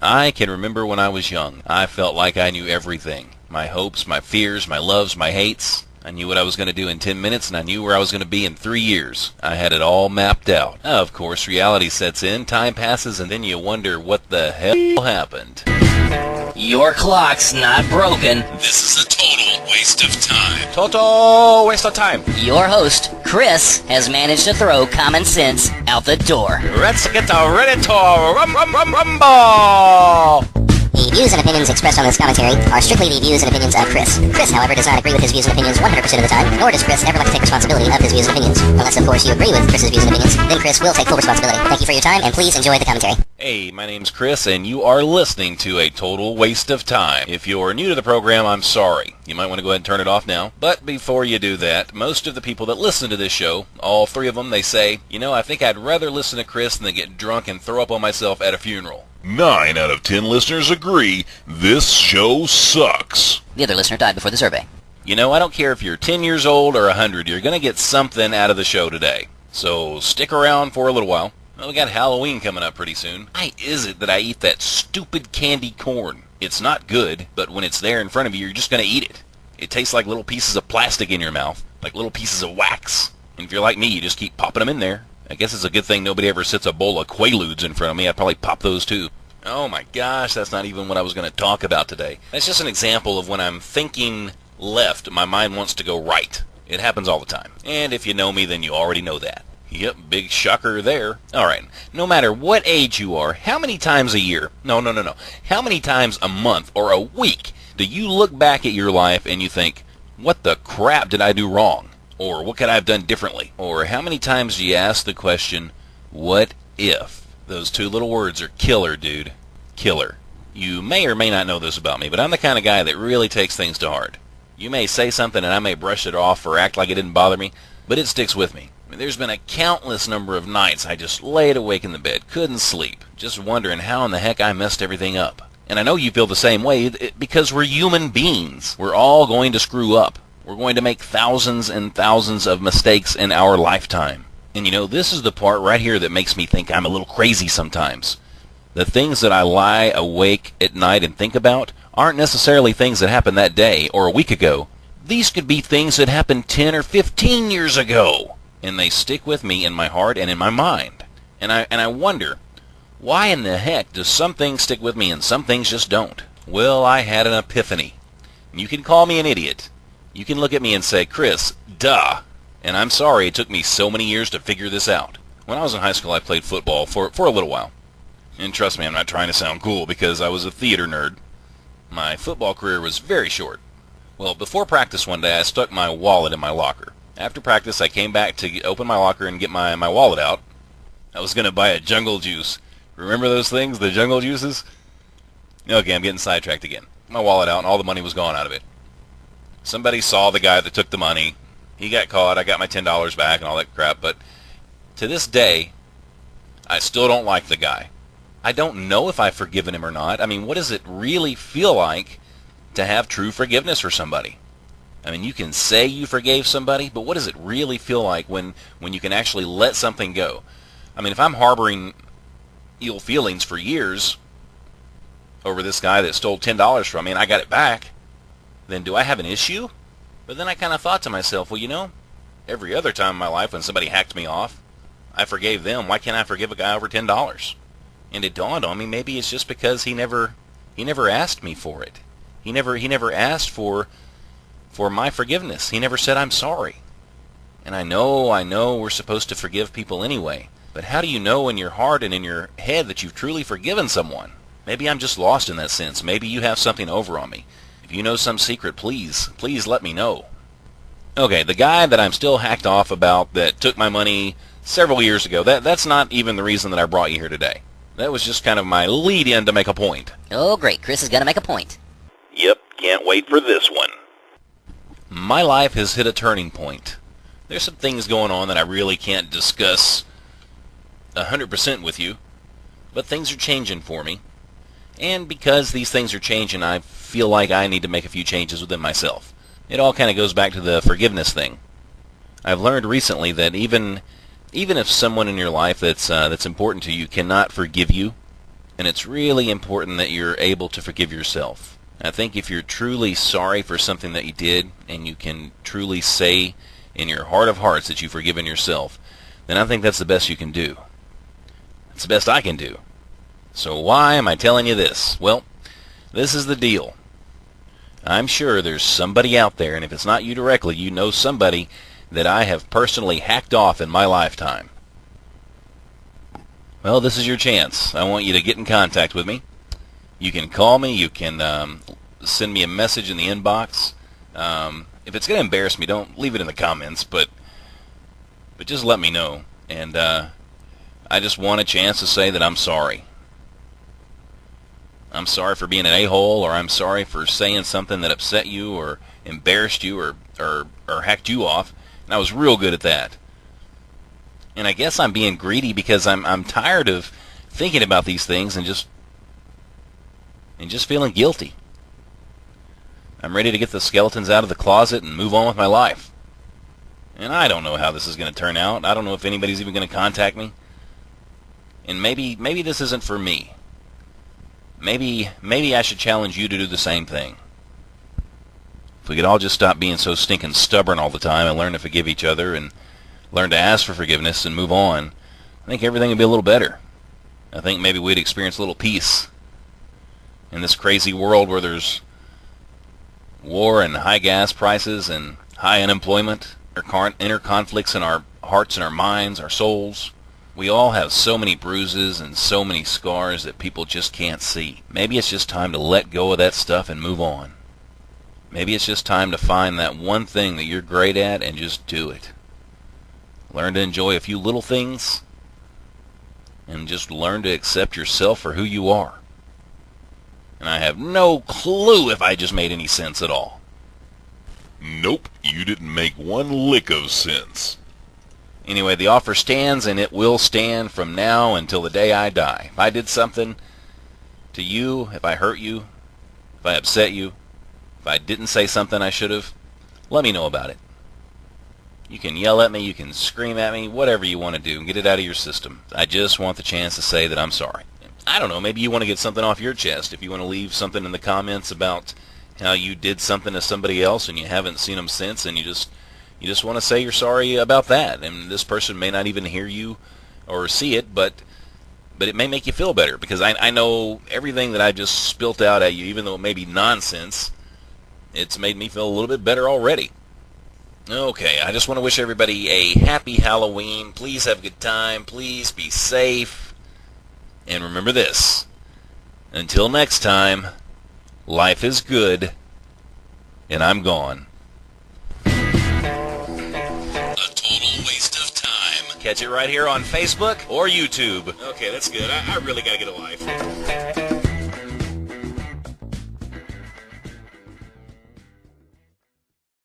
I can remember when I was young. I felt like I knew everything. My hopes, my fears, my loves, my hates. I knew what I was going to do in 10 minutes, and I knew where I was going to be in 3 years. I had it all mapped out. Of course, reality sets in, time passes, and then you wonder what the hell happened. Your clock's not broken. This is a total waste of time. Total waste of time. Your host, Chris, has managed to throw common sense out the door. Let's get ready to rumble! The views and opinions expressed on this commentary are strictly the views and opinions of Chris. Chris, however, does not agree with his views and opinions 100% of the time, nor does Chris ever like to take responsibility of his views and opinions. Unless, of course, you agree with Chris's views and opinions, then Chris will take full responsibility. Thank you for your time, and please enjoy the commentary. Hey, my name's Chris, and you are listening to A Total Waste of Time. If you're new to the program, I'm sorry. You might want to go ahead and turn it off now. But before you do that, most of the people that listen to this show, all three of them, they say, I think I'd rather listen to Chris than get drunk and throw up on myself at a funeral. 9 out of 10 listeners agree this show sucks. The other listener died before the survey. I don't care if you're 10 years old or 100, you're going to get something out of the show today. So stick around for a little while. Well, we got Halloween coming up pretty soon. Why is it that I eat that stupid candy corn? It's not good, but when it's there in front of you, you're just going to eat it. It tastes like little pieces of plastic in your mouth, like little pieces of wax. And if you're like me, you just keep popping them in there. I guess it's a good thing nobody ever sits a bowl of Quaaludes in front of me. I'd probably pop those too. Oh my gosh, that's not even what I was going to talk about today. That's just an example of when I'm thinking left, my mind wants to go right. It happens all the time. And if you know me, then you already know that. Yep, big shocker there. Alright, no matter what age you are, how many times a year, no, how many times a month or a week do you look back at your life and you think, what the crap did I do wrong? Or what could I have done differently? Or how many times do you ask the question, what if? Those two little words are killer, dude. Killer. You may or may not know this about me, but I'm the kind of guy that really takes things to heart. You may say something and I may brush it off or act like it didn't bother me, but it sticks with me. There's been a countless number of nights I just laid awake in the bed, couldn't sleep, just wondering how in the heck I messed everything up. And I know you feel the same way because we're human beings. We're all going to screw up. We're going to make thousands and thousands of mistakes in our lifetime. And this is the part right here that makes me think I'm a little crazy sometimes. The things that I lie awake at night and think about aren't necessarily things that happened that day or a week ago. These could be things that happened 10 or 15 years ago. And they stick with me in my heart and in my mind. And I wonder, why in the heck do some things stick with me and some things just don't? Well, I had an epiphany. You can call me an idiot. You can look at me and say, Chris, duh. And I'm sorry it took me so many years to figure this out. When I was in high school, I played football for a little while. And trust me, I'm not trying to sound cool because I was a theater nerd. My football career was very short. Well, before practice one day, I stuck my wallet in my locker. After practice, I came back to open my locker and get my wallet out. I was going to buy a Jungle Juice. Remember those things, the Jungle Juices? Okay, I'm getting sidetracked again. My wallet out and all the money was gone out of it. Somebody saw the guy that took the money. He got caught. I got my $10 back and all that crap. But to this day, I still don't like the guy. I don't know if I've forgiven him or not. I mean, what does it really feel like to have true forgiveness for somebody? I mean, you can say you forgave somebody, but what does it really feel like when you can actually let something go? I mean, if I'm harboring ill feelings for years over this guy that stole $10 from me and I got it back, then do I have an issue? But then I kind of thought to myself, well, every other time in my life when somebody hacked me off, I forgave them. Why can't I forgive a guy over $10? And it dawned on me, maybe it's just because he never asked me for it. He never asked for my forgiveness. He never said I'm sorry. And I know we're supposed to forgive people anyway. But how do you know in your heart and in your head that you've truly forgiven someone? Maybe I'm just lost in that sense. Maybe you have something over on me. If you know some secret, please let me know. Okay, the guy that I'm still hacked off about that took my money several years ago, that's not even the reason that I brought you here today. That was just kind of my lead-in to make a point. Oh, great. Chris is going to make a point. Yep, can't wait for this one. My life has hit a turning point. There's some things going on that I really can't discuss 100% with you, but things are changing for me. And because these things are changing, I feel like I need to make a few changes within myself. It all kind of goes back to the forgiveness thing. I've learned recently that even if someone in your life that's important to you cannot forgive you, And it's really important that you're able to forgive yourself. I think if you're truly sorry for something that you did, and you can truly say in your heart of hearts that you've forgiven yourself, then I think that's the best you can do. It's the best I can do. So why am I telling you this? Well, this is the deal. I'm sure there's somebody out there, and if it's not you directly, you know somebody that I have personally hacked off in my lifetime. Well, this is your chance. I want you to get in contact with me. You can call me. You can send me a message in the inbox. If it's going to embarrass me, don't leave it in the comments, but just let me know. And I just want a chance to say that I'm sorry. I'm sorry for being an a-hole, or I'm sorry for saying something that upset you or embarrassed you or hacked you off. And I was real good at that. And I guess I'm being greedy because I'm tired of thinking about these things and just feeling guilty. I'm ready to get the skeletons out of the closet and move on with my life. And I don't know how this is going to turn out. I don't know if anybody's even going to contact me. And maybe this isn't for me. Maybe I should challenge you to do the same thing. If we could all just stop being so stinking stubborn all the time and learn to forgive each other and learn to ask for forgiveness and move on, I think everything would be a little better. I think maybe we'd experience a little peace in this crazy world where there's war and high gas prices and high unemployment, inner conflicts in our hearts and our minds, our souls. We all have so many bruises and so many scars that people just can't see. Maybe it's just time to let go of that stuff and move on. Maybe it's just time to find that one thing that you're great at and just do it. Learn to enjoy a few little things and just learn to accept yourself for who you are. And I have no clue if I just made any sense at all. Nope, you didn't make one lick of sense. Anyway, the offer stands, and it will stand from now until the day I die. If I did something to you, if I hurt you, if I upset you, if I didn't say something I should have, let me know about it. You can yell at me, you can scream at me, whatever you want to do, and get it out of your system. I just want the chance to say that I'm sorry. I don't know, maybe you want to get something off your chest. If you want to leave something in the comments about how you did something to somebody else and you haven't seen them since, and you just want to say you're sorry about that, and this person may not even hear you or see it, but it may make you feel better, because I know everything that I just spilt out at you, even though it may be nonsense, it's made me feel a little bit better already. Okay, I just want to wish everybody a happy Halloween. Please have a good time. Please be safe. And remember this, until next time, life is good, and I'm gone. Total waste of time. Catch it right here on Facebook or YouTube. Okay, that's good. I really got to get a life.